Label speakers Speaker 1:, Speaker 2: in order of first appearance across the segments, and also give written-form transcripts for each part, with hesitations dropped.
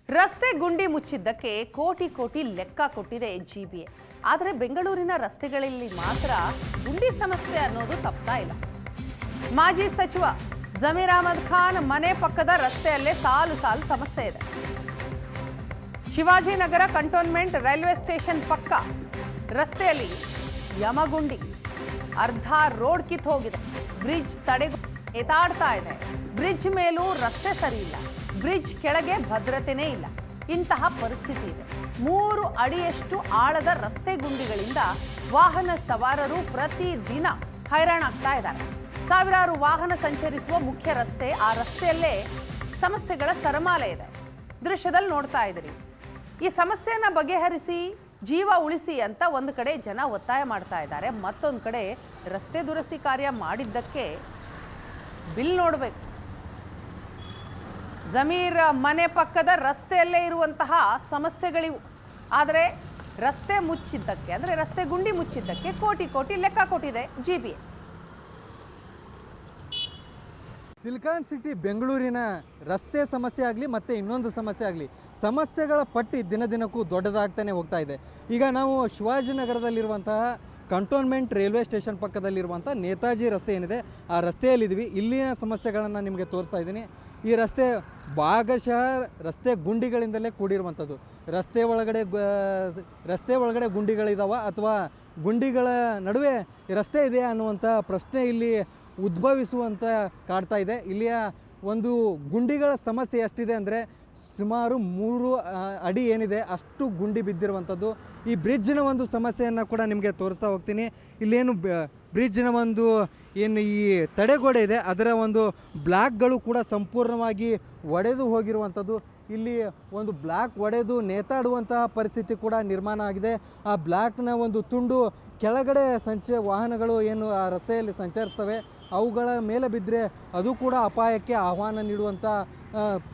Speaker 1: ರಸ್ತೆ ಗುಂಡಿ ಮುಚ್ಚಿದ್ದಕ್ಕೆ ಕೋಟಿ ಕೋಟಿ ಲೆಕ್ಕ ಕೊಟ್ಟಿದೆ ಜಿಬಿಎ. ಆದರೆ ಬೆಂಗಳೂರಿನ ರಸ್ತೆಗಳಲ್ಲಿ ಮಾತ್ರ ಗುಂಡಿ ಸಮಸ್ಯೆ ಅನ್ನೋದು ತಪ್ತಾ ಇಲ್ಲ. ಮಾಜಿ ಸಚಿವ ಜಮೀರ್ ಅಹಮದ್ ಖಾನ್ ಮನೆ ಪಕ್ಕದ ರಸ್ತೆಯಲ್ಲೇ ಸಾಲು ಸಾಲು ಸಮಸ್ಯೆ ಇದೆ. ಶಿವಾಜಿನಗರ ಕಂಟೋನ್ಮೆಂಟ್ ರೈಲ್ವೆ ಸ್ಟೇಷನ್ ಪಕ್ಕ ರಸ್ತೆಯಲ್ಲಿ ಯಮಗುಂಡಿ, ಅರ್ಧ ರೋಡ್ ಕಿತ್ತು ಹೋಗಿದೆ. ಬ್ರಿಡ್ಜ್ ತಡೆಗೂ ಎತಾಡ್ತಾ ಇದೆ. ಬ್ರಿಡ್ಜ್ ಮೇಲೂ ರಸ್ತೆ ಸರಿ ಇಲ್ಲ, ಬ್ರಿಡ್ಜ್ ಕೆಳಗೆ ಭದ್ರತೆನೇ ಇಲ್ಲ. ಇಂತಹ ಪರಿಸ್ಥಿತಿ ಇದೆ. 3 ಅಡಿಯಷ್ಟು ಆಳದ ರಸ್ತೆ ಗುಂಡಿಗಳಿಂದ ವಾಹನ ಸವಾರರು ಪ್ರತಿದಿನ ಹೈರಾಣಾಗ್ತಾ ಇದ್ದಾರೆ. ಸಾವಿರಾರು ವಾಹನ ಸಂಚರಿಸುವ ಮುಖ್ಯ ರಸ್ತೆ, ಆ ರಸ್ತೆಯಲ್ಲೇ ಸಮಸ್ಯೆಗಳ ಸರಮಾಲೆ ಇದೆ. ದೃಶ್ಯದಲ್ಲಿ ನೋಡ್ತಾ ಇದ್ದೀರಿ. ಈ ಸಮಸ್ಯೆಯನ್ನ ಬಗೆಹರಿಸಿ ಜೀವ ಉಳಿಸಿ ಅಂತ ಒಂದು ಕಡೆ ಜನ ಒತ್ತಾಯ ಮಾಡ್ತಾ ಇದ್ದಾರೆ, ಮತ್ತೊಂದು ಕಡೆ ರಸ್ತೆ ದುರಸ್ತಿ ಕಾರ್ಯ ಮಾಡಿದ್ದಕ್ಕೆ ಬಿಲ್ ನೋಡಬೇಕು. ಜಮೀರ್ ಮನೆ ಪಕ್ಕದ ರಸ್ತೆಯಲ್ಲೇ ಇರುವಂತಹ ಸಮಸ್ಯೆಗಳಿವು. ಆದರೆ ರಸ್ತೆ ಮುಚ್ಚಿದ್ದಕ್ಕೆ, ಅಂದರೆ ರಸ್ತೆ ಗುಂಡಿ ಮುಚ್ಚಿದ್ದಕ್ಕೆ ಕೋಟಿ ಕೋಟಿ ಲೆಕ್ಕ ಕೊಟ್ಟಿದೆ ಜಿಬಿಎ.
Speaker 2: ಸಿಲಿಕಾನ್ ಸಿಟಿ ಬೆಂಗಳೂರಿನ ರಸ್ತೆ ಸಮಸ್ಯೆ ಆಗಲಿ ಮತ್ತು ಇನ್ನೊಂದು ಸಮಸ್ಯೆ ಆಗಲಿ, ಸಮಸ್ಯೆಗಳ ಪಟ್ಟಿ ದಿನದಿನಕ್ಕೂ ದೊಡ್ಡದಾಗ್ತಾನೆ ಹೋಗ್ತಾ ಇದೆ. ಈಗ ನಾವು ಶಿವಾಜಿನಗರದಲ್ಲಿರುವಂತಹ ಕಂಟೋನ್ಮೆಂಟ್ ರೈಲ್ವೆ ಸ್ಟೇಷನ್ ಪಕ್ಕದಲ್ಲಿರುವಂಥ ನೇತಾಜಿ ರಸ್ತೆ ಏನಿದೆ, ಆ ರಸ್ತೆಯಲ್ಲಿದ್ದೀವಿ. ಇಲ್ಲಿನ ಸಮಸ್ಯೆಗಳನ್ನು ನಿಮಗೆ ತೋರಿಸ್ತಾ ಇದ್ದೀನಿ. ಈ ರಸ್ತೆ ಭಾಗಶಃ ರಸ್ತೆ ಗುಂಡಿಗಳಿಂದಲೇ ಕೂಡಿರುವಂಥದ್ದು. ರಸ್ತೆ ಒಳಗಡೆ ಗುಂಡಿಗಳಿದಾವ ಅಥವಾ ಗುಂಡಿಗಳ ನಡುವೆ ರಸ್ತೆ ಇದೆಯಾ ಅನ್ನುವಂಥ ಪ್ರಶ್ನೆ ಇಲ್ಲಿ ಉದ್ಭವಿಸುವಂತ ಕಾಡ್ತಾ ಇದೆ. ಇಲ್ಲಿಯ ಒಂದು ಗುಂಡಿಗಳ ಸಮಸ್ಯೆ ಎಷ್ಟಿದೆ ಅಂದರೆ ಸುಮಾರು 3 ಅಡಿ ಏನಿದೆ ಅಷ್ಟು ಗುಂಡಿ ಬಿದ್ದಿರುವಂಥದ್ದು. ಈ ಬ್ರಿಡ್ಜ್ನ ಒಂದು ಸಮಸ್ಯೆಯನ್ನು ಕೂಡ ನಿಮಗೆ ತೋರಿಸ್ತಾ ಹೋಗ್ತೀನಿ. ಇಲ್ಲೇನು ಬ್ರಿಡ್ಜ್ನ ಒಂದು ಏನು ಈ ತಡೆಗೋಡೆ ಇದೆ, ಅದರ ಒಂದು ಬ್ಲಾಕ್ಗಳು ಕೂಡ ಸಂಪೂರ್ಣವಾಗಿ ಒಡೆದು ಹೋಗಿರುವಂಥದ್ದು. ಇಲ್ಲಿ ಒಂದು ಬ್ಲಾಕ್ ಒಡೆದು ನೇತಾಡುವಂತಹ ಪರಿಸ್ಥಿತಿ ಕೂಡ ನಿರ್ಮಾಣ ಆಗಿದೆ. ಆ ಬ್ಲಾಕ್ನ ಒಂದು ತುಂಡು ಕೆಳಗಡೆ ವಾಹನಗಳು ಏನು ಆ ರಸ್ತೆಯಲ್ಲಿ ಸಂಚರಿಸ್ತವೆ ಅವುಗಳ ಮೇಲೆ ಬಿದ್ದರೆ ಅದು ಕೂಡ ಅಪಾಯಕ್ಕೆ ಆಹ್ವಾನ ನೀಡುವಂಥ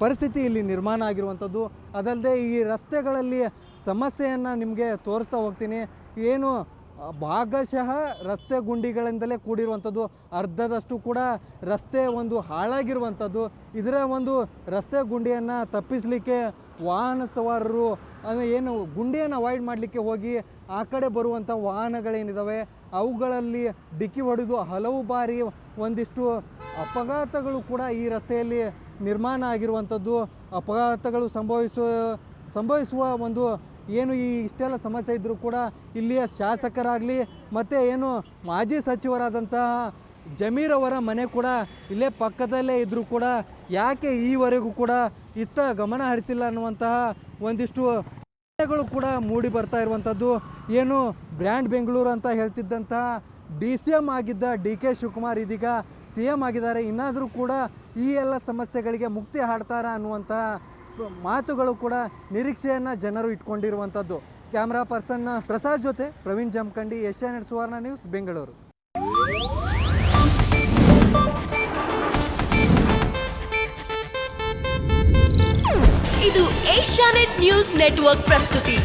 Speaker 2: ಪರಿಸ್ಥಿತಿ ಇಲ್ಲಿ ನಿರ್ಮಾಣ ಆಗಿರುವಂಥದ್ದು. ಅದಲ್ಲದೆ ಈ ರಸ್ತೆಗಳಲ್ಲಿ ಸಮಸ್ಯೆಯನ್ನು ನಿಮಗೆ ತೋರಿಸ್ತಾ ಹೋಗ್ತೀನಿ. ಏನು ಭಾಗಶಃ ರಸ್ತೆ ಗುಂಡಿಗಳಿಂದಲೇ ಕೂಡಿರುವಂಥದ್ದು, ಅರ್ಧದಷ್ಟು ಕೂಡ ರಸ್ತೆ ಒಂದು ಹಾಳಾಗಿರುವಂಥದ್ದು. ಇದರ ಒಂದು ರಸ್ತೆ ಗುಂಡಿಯನ್ನು ತಪ್ಪಿಸಲಿಕ್ಕೆ ವಾಹನ ಸವಾರರು ಏನು ಗುಂಡಿಯನ್ನು ಅವಾಯ್ಡ್ ಮಾಡಲಿಕ್ಕೆ ಹೋಗಿ ಆ ಕಡೆ ಬರುವಂಥ ವಾಹನಗಳೇನಿದ್ದಾವೆ ಅವುಗಳಲ್ಲಿ ಡಿಕ್ಕಿ ಹೊಡೆದು ಹಲವು ಬಾರಿ ಒಂದಿಷ್ಟು ಅಪಘಾತಗಳು ಕೂಡ ಈ ರಸ್ತೆಯಲ್ಲಿ ನಿರ್ಮಾಣ ಆಗಿರುವಂಥದ್ದು. ಅಪಘಾತಗಳು ಸಂಭವಿಸುವ ಒಂದು ಏನು ಈ ಇಷ್ಟೆಲ್ಲ ಸಮಸ್ಯೆ ಇದ್ದರೂ ಕೂಡ ಇಲ್ಲಿಯ ಶಾಸಕರಾಗಲಿ ಮತ್ತು ಏನು ಮಾಜಿ ಸಚಿವರಾದಂತಹ ಜಮೀರ್ ಅವರ ಮನೆ ಕೂಡ ಇಲ್ಲೇ ಪಕ್ಕದಲ್ಲೇ ಇದ್ದರೂ ಕೂಡ ಯಾಕೆ ಈವರೆಗೂ ಕೂಡ ಇತ್ತ ಗಮನ ಹರಿಸಿಲ್ಲ ಅನ್ನುವಂತಹ ಒಂದಿಷ್ಟು ಗಳು ಕೂಡ ಮೂಡಿ ಬರ್ತಾ ಇರುವಂಥದ್ದು. ಏನು ಬ್ರ್ಯಾಂಡ್ ಬೆಂಗಳೂರು ಅಂತ ಹೇಳ್ತಿದ್ದಂತಹ DCM ಆಗಿದ್ದ DK ಶಿವಕುಮಾರ್ ಇದೀಗ CM ಆಗಿದ್ದಾರೆ. ಇನ್ನಾದರೂ ಕೂಡ ಈ ಎಲ್ಲ ಸಮಸ್ಯೆಗಳಿಗೆ ಮುಕ್ತಿ ಹಾಡ್ತಾರಾ ಅನ್ನುವಂತಹ ಮಾತುಗಳು ಕೂಡ ನಿರೀಕ್ಷೆಯನ್ನು ಜನರು ಇಟ್ಕೊಂಡಿರುವಂಥದ್ದು. ಕ್ಯಾಮ್ರಾ ಪರ್ಸನ್ ಪ್ರಸಾದ್ ಜೊತೆ ಪ್ರವೀಣ್ ಜಮಖಂಡಿ, ಏಷ್ಯಾನೆಟ್ ಸುವರ್ಣ ನ್ಯೂಸ್, ಬೆಂಗಳೂರು.
Speaker 3: ಇದು ಏಷ್ಯಾನೆಟ್ ನ್ಯೂಸ್ ನೆಟ್ವರ್ಕ್ ಪ್ರಸ್ತುತಿ.